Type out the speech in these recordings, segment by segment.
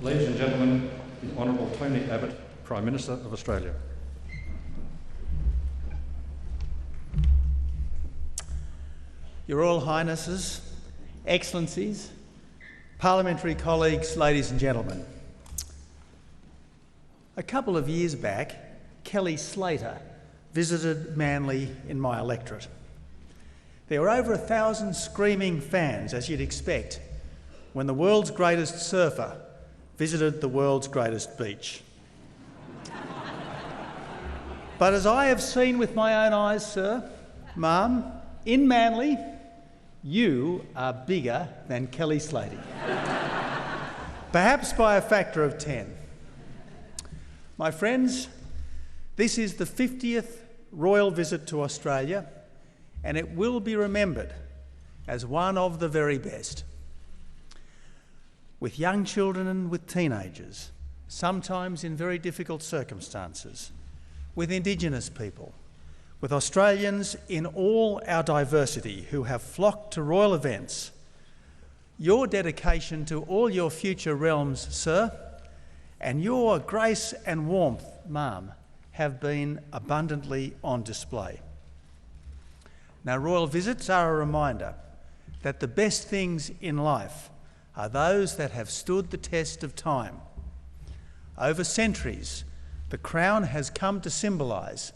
Ladies and gentlemen, the Honourable Tony Abbott, Prime Minister of Australia. Your Royal Highnesses, Excellencies, Parliamentary colleagues, ladies and gentlemen. A couple of years back, Kelly Slater visited Manly in my electorate. There were over 1,000 screaming fans, as you'd expect, when the world's greatest surfer visited the world's greatest beach. But as I have seen with my own eyes, sir, ma'am, in Manly, you are bigger than Kelly Slater. Perhaps by a factor of 10. My friends, this is the 50th royal visit to Australia, and it will be remembered as one of the very best. With young children and with teenagers, sometimes in very difficult circumstances, with Indigenous people, with Australians in all our diversity who have flocked to royal events, your dedication to all your future realms, sir, and your grace and warmth, ma'am, have been abundantly on display. Now, royal visits are a reminder that the best things in life are those that have stood the test of time. Over centuries, the Crown has come to symbolise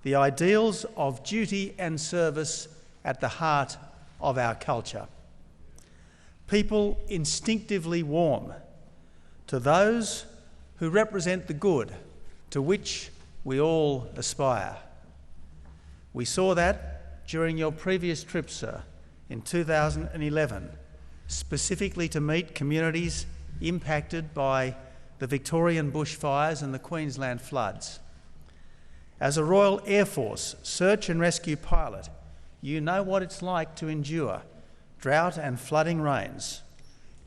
the ideals of duty and service at the heart of our culture. People instinctively warm to those who represent the good to which we all aspire. We saw that during your previous trip, sir, in 2011, specifically to meet communities impacted by the Victorian bushfires and the Queensland floods. As a Royal Air Force search and rescue pilot, you know what it's like to endure drought and flooding rains.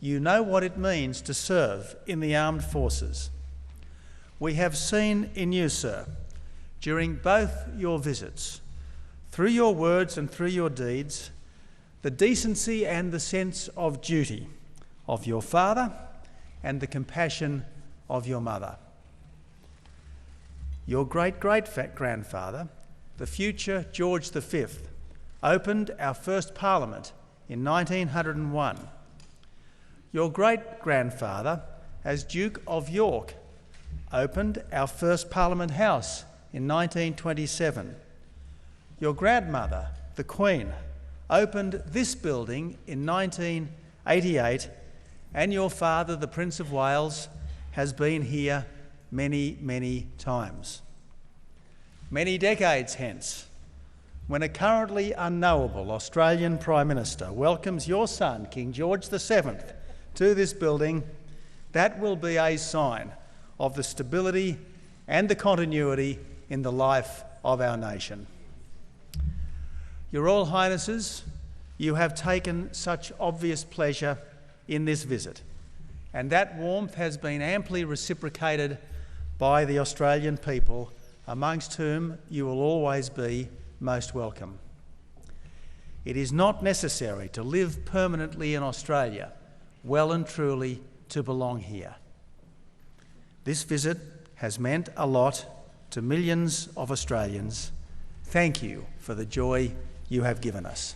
You know what it means to serve in the armed forces. We have seen in you, sir, during both your visits, through your words and through your deeds, the decency and the sense of duty of your father and the compassion of your mother. Your great-great-grandfather, the future George V, opened our first Parliament in 1901. Your great-grandfather, as Duke of York, opened our first Parliament House in 1927. Your grandmother, the Queen, opened this building in 1988, and your father, the Prince of Wales, has been here many, many times. Many decades hence, when a currently unknowable Australian Prime Minister welcomes your son, King George VII, to this building, that will be a sign of the stability and the continuity in the life of our nation. Your Royal Highnesses, you have taken such obvious pleasure in this visit, and that warmth has been amply reciprocated by the Australian people, amongst whom you will always be most welcome. It is not necessary to live permanently in Australia, well and truly to belong here. This visit has meant a lot to millions of Australians. Thank you for the joy you have given us.